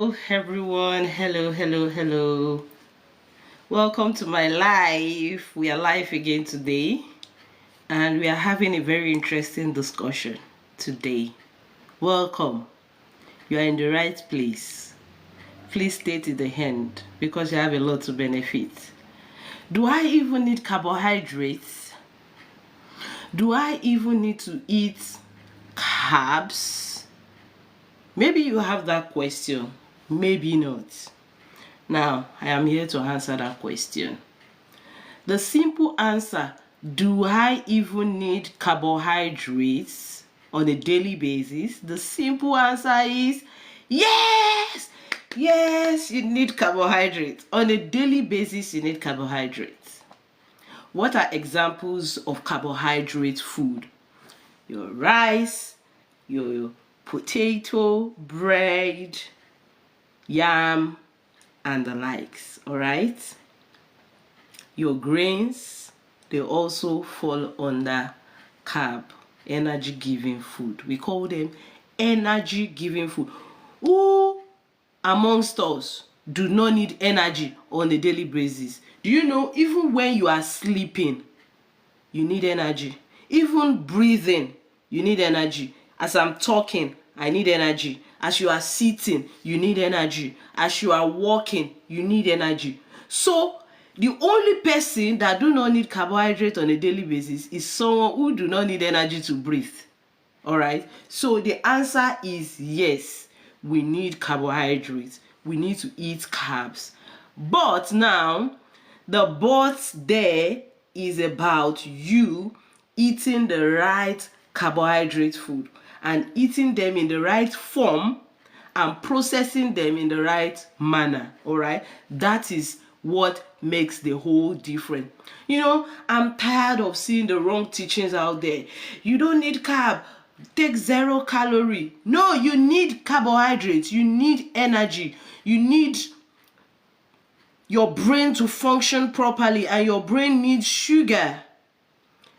Hello everyone, hello. Welcome to my live. We are live again today and we are having a very interesting discussion today. Welcome. You are in the right place. Please stay to the end because you have a lot to benefit. Do I even need carbohydrates? Do I even need to eat carbs? Maybe you have that question, maybe not. Now, I am here to answer that question. The simple answer, do I even need carbohydrates on a daily basis? The simple answer is yes! Yes, you need carbohydrates. On a daily basis, you need carbohydrates. What are examples of carbohydrate food? Your rice, your potato, bread, yam, and the likes. All right, your grains, they also fall under carb, energy giving food. We call them energy giving food. Who amongst us do not need energy on a daily basis? Do you know, even when you are sleeping, you need energy? Even breathing, you need energy. As I'm talking, I need energy. As you are sitting, you need energy. As you are walking, you need energy. So the only person that do not need carbohydrate on a daily basis is someone who do not need energy to breathe. All right, so the answer is yes, we need carbohydrates. We need to eat carbs. But now, the but there is about you eating the right carbohydrate food and eating them in the right form and processing them in the right manner. All right, that is what makes the whole difference. You know, I'm tired of seeing the wrong teachings out there. You don't need carb, take 0 calorie. No, you need carbohydrates, you need energy, you need your brain to function properly, and your brain needs sugar.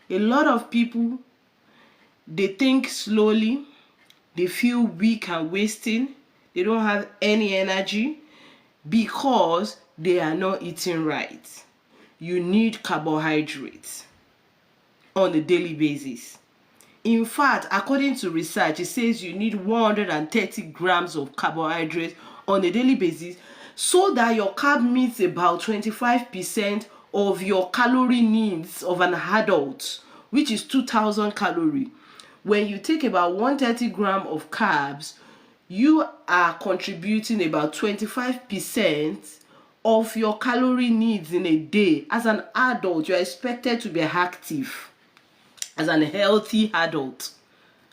A lot of people, they think slowly, they feel weak and wasting, they don't have any energy because they are not eating right. You need carbohydrates on a daily basis. In fact, according to research, it says you need 130 grams of carbohydrates on a daily basis so that your carb meets about 25% of your calorie needs of an adult, which is 2,000 calories. When you take about 130 grams of carbs, you are contributing about 25% of your calorie needs in a day. As an adult, you are expected to be active. As an healthy adult,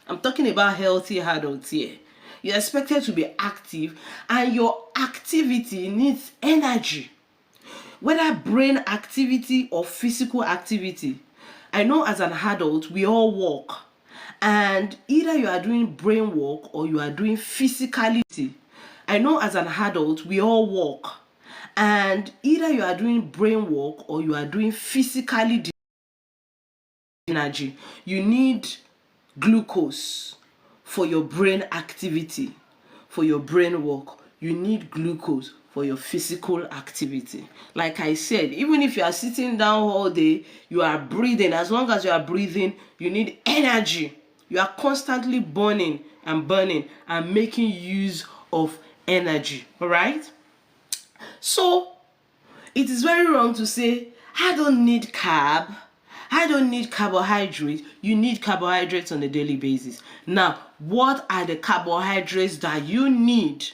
I'm talking about healthy adults here, you're expected to be active, and your activity needs energy, whether brain activity or physical activity. I know as an adult we all work, and either you are doing brain work or you are doing physicality. I know as an adult we all work, and either you are doing brain work or you are doing physically energy. You need glucose for your brain activity, for your brain work. You need glucose for your physical activity. Like I said, even if you are sitting down all day, you are breathing. As long as you are breathing, you need energy. You are constantly burning and making use of energy. All right, so it is very wrong to say I don't need carb, I don't need carbohydrates. You need carbohydrates on a daily basis. Now, what are the carbohydrates that you need?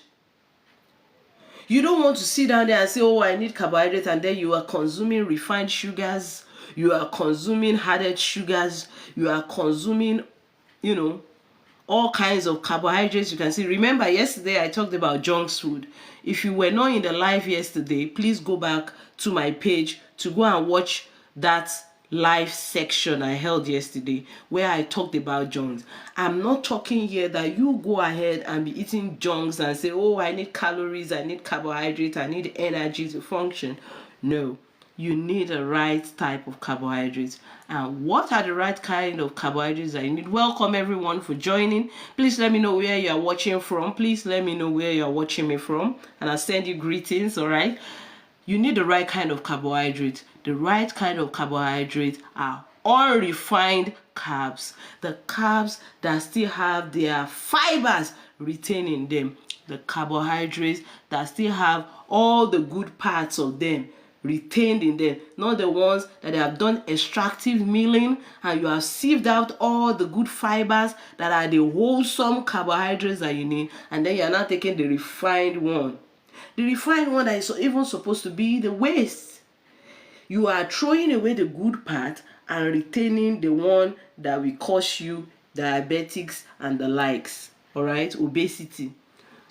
You don't want to sit down there and say, oh, I need carbohydrates, and then you are consuming refined sugars, you are consuming added sugars, you are consuming, all kinds of carbohydrates you can see. Remember, yesterday I talked about junk food. If you were not in the live yesterday, please go back to my page to go and watch that live section I held yesterday where I talked about junks. I'm not talking here that you go ahead and be eating junks and say, oh, I need calories, I need carbohydrates, I need energy to function. No, you need the right type of carbohydrates. And what are the right kind of carbohydrates that you need? Welcome everyone for joining. Please let me know where you are watching from. Please let me know where you are watching me from, and I'll send you greetings. All right, you need the right kind of carbohydrate. The right kind of carbohydrate are unrefined carbs, the carbs that still have their fibers retained in them, the carbohydrates that still have all the good parts of them retained in them, not the ones that they have done extractive milling and you have sieved out all the good fibers that are the wholesome carbohydrates that you need, and then you are not taking the refined one. The refined one that is even supposed to be the waste. You are throwing away the good part and retaining the one that will cause you diabetics and the likes, all right, obesity.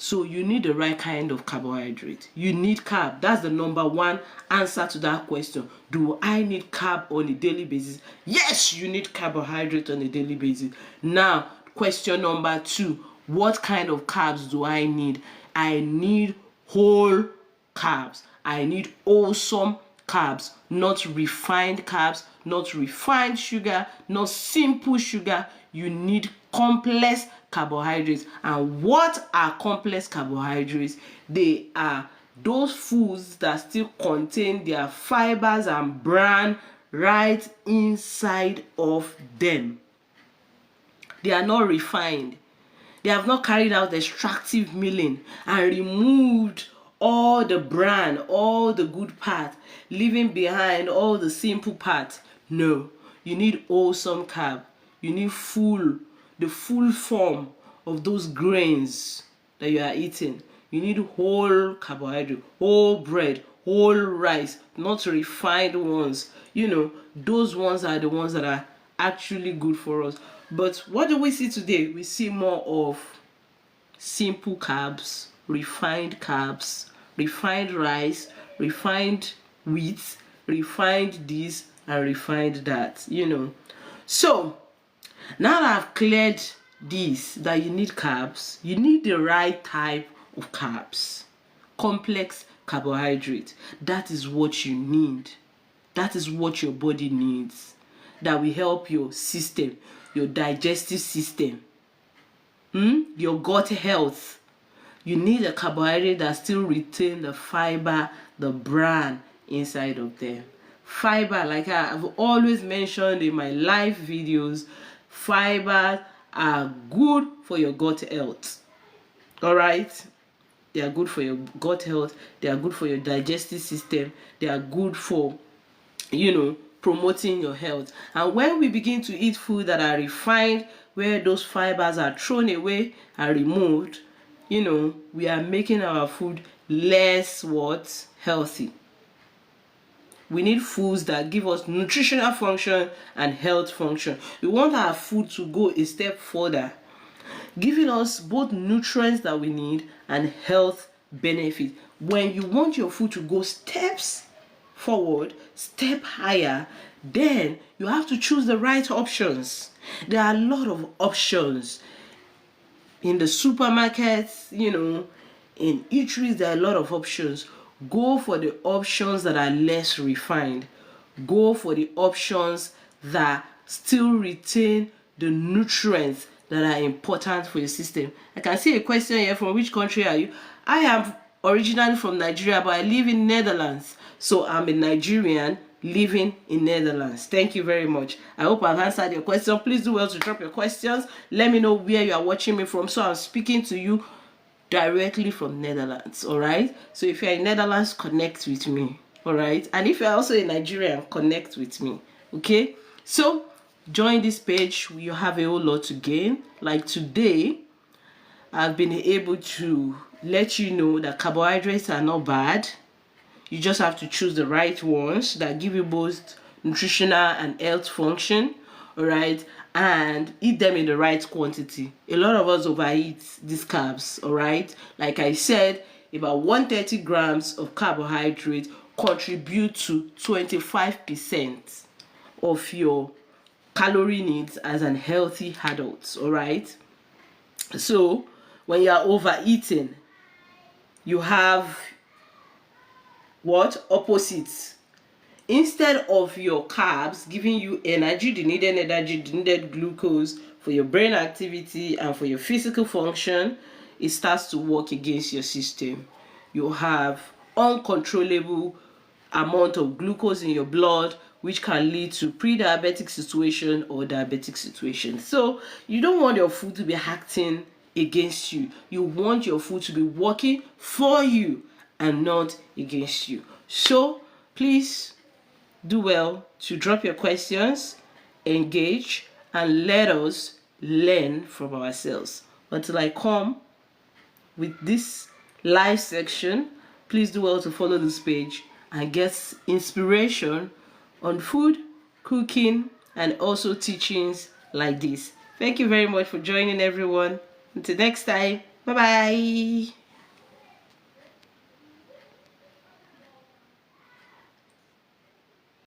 So you need the right kind of carbohydrate. You need carb. That's the number one answer to that question. Do I need carb on a daily basis? Yes, you need carbohydrate on a daily basis. Now, question number two, what kind of carbs do I need? I need whole carbs. I need wholesome carbs, not refined carbs, not refined sugar, not simple sugar. You need complex carbohydrates. And what are complex carbohydrates? They are those foods that still contain their fibers and bran right inside of them. They are not refined. They have not carried out extractive milling and removed all the bran, all the good parts, leaving behind all the simple parts. No, you need wholesome carb. You need the full form of those grains that you are eating. You need whole carbohydrate, whole bread, whole rice, not refined ones. Those ones are the ones that are actually good for us. But what do we see today? We see more of simple carbs, refined rice, refined wheat, refined this and refined that. So now that I've cleared this, that you need carbs, you need the right type of carbs, complex carbohydrate. That is what you need. That is what your body needs. That will help your system, your digestive system, your gut health. You need a carbohydrate that still retain the fiber, the bran inside of them. Fiber, like I've always mentioned in my live videos, fibers are good for your gut health. All right? They are good for your gut health. They are good for your digestive system. They are good for, promoting your health. And when we begin to eat food that are refined, where those fibers are thrown away and removed, we are making our food less healthy. We need foods that give us nutritional function and health function. We want our food to go a step further, giving us both nutrients that we need and health benefits. When you want your food to go steps forward, step higher, then you have to choose the right options. There are a lot of options in the supermarkets, in eateries. There are a lot of options. Go for the options that are less refined. Go for the options that still retain the nutrients that are important for your system. I can see a question here: from which country are you? I am originally from Nigeria, but I live in Netherlands. So I'm a Nigerian living in Netherlands. Thank you very much. I hope I've answered your question. Please do well to drop your questions. Let me know where you are watching me from, so I'm speaking to you directly from Netherlands. All right, so if you're in Netherlands, connect with me. All right, and if you're also in Nigeria, connect with me. Okay, so join this page. You have a whole lot to gain. Like today, I've been able to let you know that carbohydrates are not bad. You just have to choose the right ones that give you both nutritional and health function, all right, and eat them in the right quantity. A lot of us overeat these carbs, all right. Like I said, about 130 grams of carbohydrate contribute to 25% of your calorie needs as an healthy adult, all right. So when you are overeating, you have what opposites. instead of your carbs giving you energy, the needed glucose for your brain activity and for your physical function, it starts to work against your system. You have uncontrollable amount of glucose in your blood, which can lead to pre-diabetic situation or diabetic situation. So you don't want your food to be acting against you. You want your food to be working for you and not against you. So please do well to drop your questions, engage, and let us learn from ourselves. Until I come with this live section, please do well to follow this page and get inspiration on food, cooking, and also teachings like this. Thank you very much for joining, everyone. Until next time, bye bye.